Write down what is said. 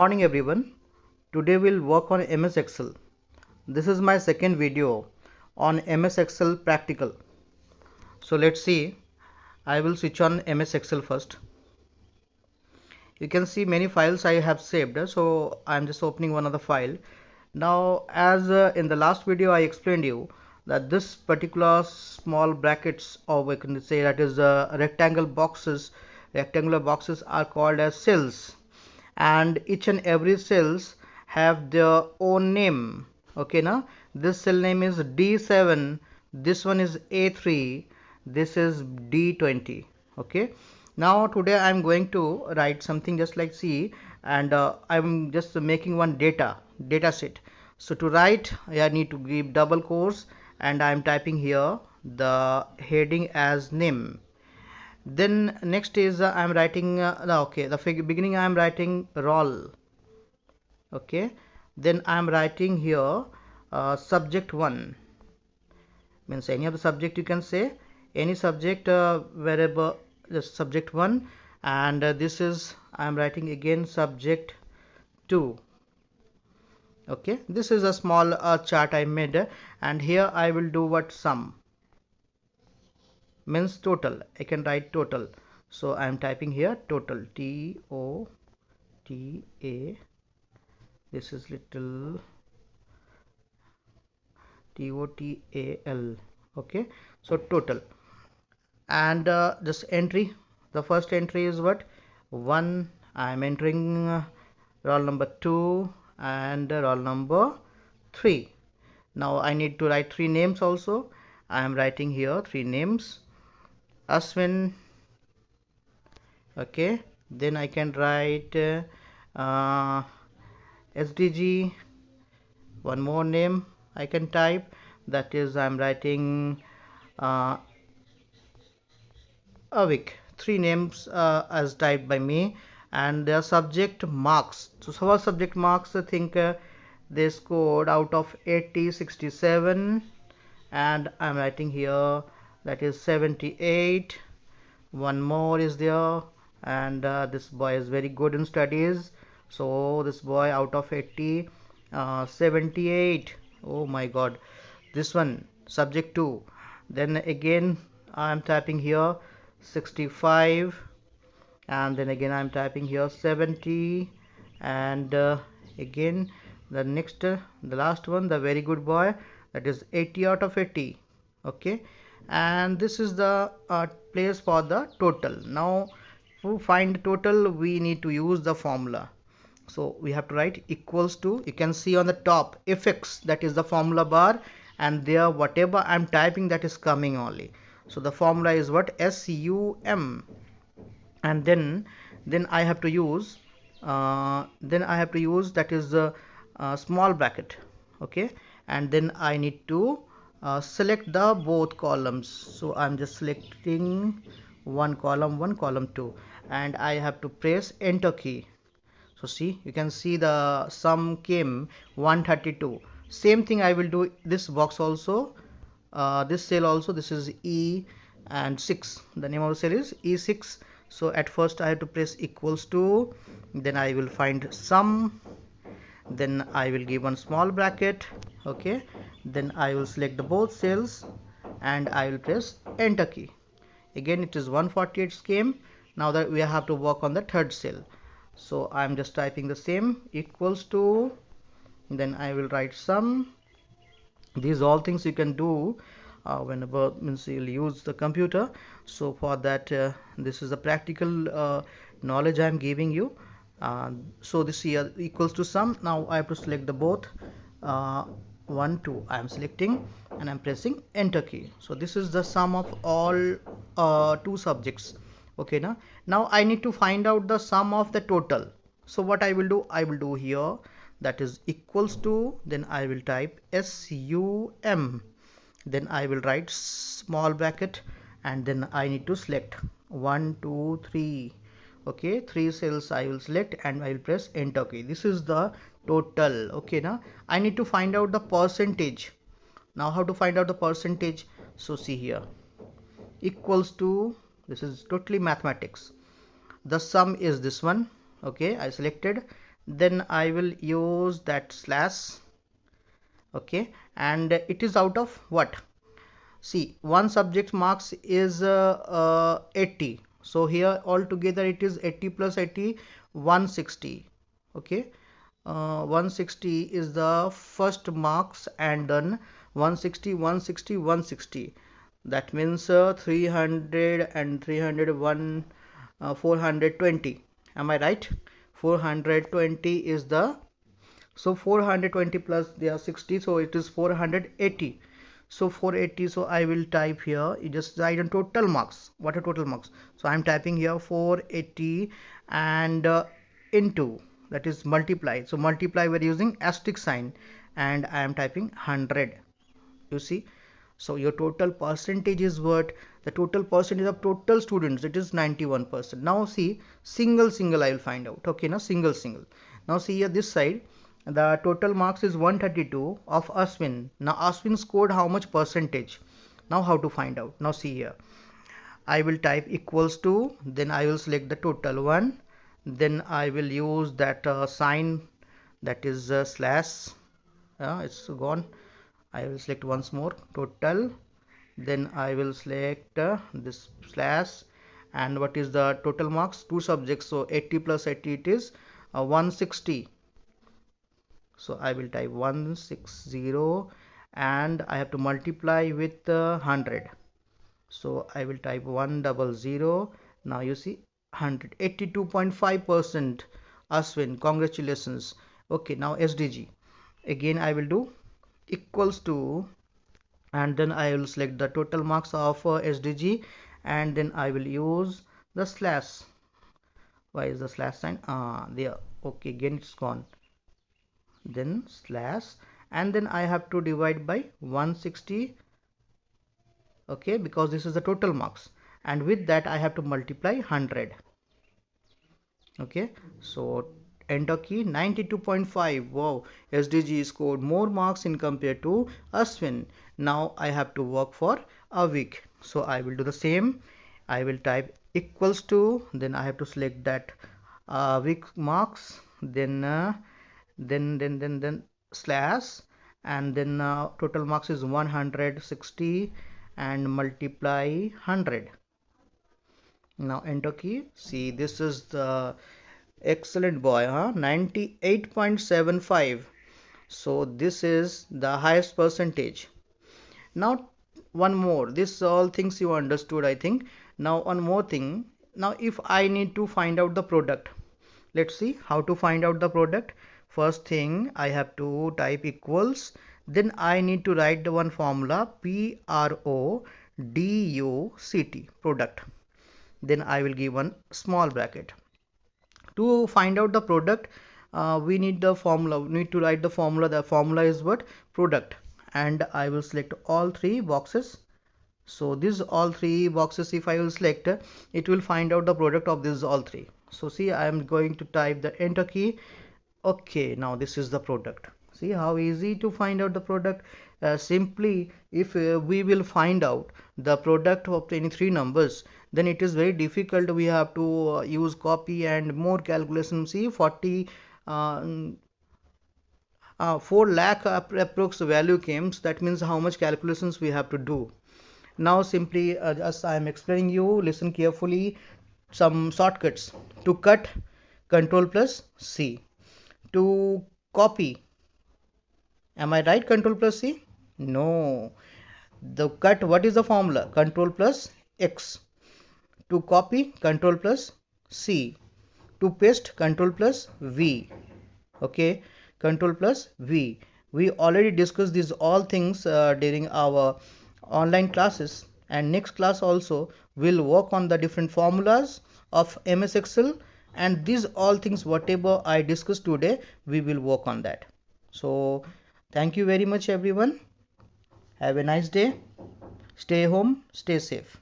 Morning everyone. Today we'll work on MS Excel. This is my second video on MS Excel practical. So let's see. I will switch on MS Excel first. You can see many files I have saved. So I'm just opening one of the file. Now as in the last video I explained you that this particular small brackets, or we can say that is rectangular boxes are called as cells, and each and every cells have their own name. Okay, now this cell name is D7, this one is A3, this is D20. Okay, now today I'm going to write something just like C, and I'm just making one data set. So to write, I need to give double quotes, and I'm typing here the heading as name. Then next is I'm writing okay, the beginning I'm writing roll. Okay, then I'm writing here subject 1, means any of the subject, you can say any subject, wherever the subject 1, and this is I'm writing again subject 2. Okay, this is a small chart I made, and here I will do what sum, means total. I can write total, so I'm typing here total, TOTA. This is little TOTAL. Okay, so total, and this entry, the first entry is what 1. I'm entering roll number 2 and roll number 3. Now I need to write 3 names also. I am writing here 3 names, Aswin. Okay, then I can write SDG. One more name I can type, that is I'm writing Avik. 3 names as typed by me, and their subject marks. So our subject marks, I think they scored out of 80 67, and I'm writing here that is 78. One more is there, and this boy is very good in studies, so this boy out of 80, 78. Oh my god, this one subject 2. Then again I'm typing here 65, and then again I'm typing here 70, and again the next the last one, the very good boy, that is 80 out of 80. Okay, and this is the place for the total. Now to find total we need to use the formula. So we have to write equals to, you can see on the top fx, that is the formula bar, and there whatever I'm typing that is coming only. So the formula is what, SUM, and then I have to use that is the small bracket. Okay, and then I need to select the both columns. So I'm just selecting one column 2, and I have to press enter key. So see, you can see the sum came 132. Same thing I will do this box also, this cell also. This is E and 6, the name of the cell is E6. So at first I have to press equals to, then I will find sum, then I will give one small bracket. Okay, then I will select the both cells, and I will press enter key. Again it is 148 came. Now that we have to work on the third cell, so I'm just typing the same equals to, then I will write sum. These all things you can do whenever means you'll use the computer. So for that this is the practical knowledge I am giving you. So this here equals to sum. Now I have to select the both 1 2. I am selecting and I'm pressing enter key. So this is the sum of all 2 subjects. Okay, now I need to find out the sum of the total. So what I will do here, that is equals to, then I will type SUM, then I will write small bracket, and then I need to select 1 2 3. Okay, 3 cells I will select, and I will press enter key. This is the total. Okay, now I need to find out the percentage. Now how to find out the percentage? So see here, equals to, this is totally mathematics. The sum is this one. Okay, I selected, then I will use that slash. Okay, and it is out of what? See, one subject marks is 80. So here altogether it is 80 plus 80, 160. Okay, 160 is the first marks, and then 160, 160, 160. That means 300 and 301, 420. Am I right? 420 is the, so 420 plus they are 60, so it is 480. So 480, so I will type here, you just write on total marks. What are total marks? So I'm typing here 480 and into, that is multiply. So multiply, we're using asterisk sign, and I am typing 100. You see, so your total percentage is what? The total percentage of total students, it is 91%. Now see, single I will find out. Okay, now single. Now see here this side, the total marks is 132 of Ashwin. Now Ashwin scored how much percentage? Now how to find out? Now see here, I will type equals to, then I will select the total one, then I will use that sign, that is slash. It's gone. I will select once more total, then I will select this slash, and what is the total marks? Two subjects, so 80 plus 80, it is 160. So I will type 160 and I have to multiply with 100. So I will type 100. Now you see 182.5%. Ashwin, congratulations. Okay, now SDG. Again I will do equals to, and then I will select the total marks of SDG, and then I will use the slash. Why is the slash sign? There. Okay, again it's gone. Then slash, and then I have to divide by 160. Okay, because this is the total marks, and with that I have to multiply 100. Okay, so enter key 92.5. Wow, SDG scored more marks in compared to Ashwin. Now I have to work for a week, so I will do the same. I will type equals to, then I have to select that week marks, then slash, and then total marks is 160 and multiply 100. Now enter key. See, this is the excellent boy, 98.75. So this is the highest percentage. Now one more, this all things you understood, I think. Now one more thing. Now if I need to find out the product, let's see how to find out the product. First thing, I have to type equals, then I need to write the one formula, PRODUCT, product. Then I will give one small bracket. To find out the product, we need the formula, we need to write the formula. The formula is what? Product. And I will select all three boxes. So these all three boxes, if I will select, it will find out the product of these all three. So see, I am going to type the enter key. Okay, now this is the product. See how easy to find out the product. Simply, if we will find out the product of any three numbers, then it is very difficult. We have to use copy and more calculation. See, 40 4 lakh approx value comes. That means how much calculations we have to do. Now simply, as I am explaining you, listen carefully. Some shortcuts. To cut, Control plus C. To copy, am I right? Control plus C? No. The cut, what is the formula? Control plus X. To copy, Control plus C. To paste, Control plus V. Okay, Control plus V. We already discussed these all things during our online classes, and next class also will work on the different formulas of MS Excel, and these all things whatever I discussed today, we will work on that. So thank you very much everyone. Have a nice day. Stay home, stay safe.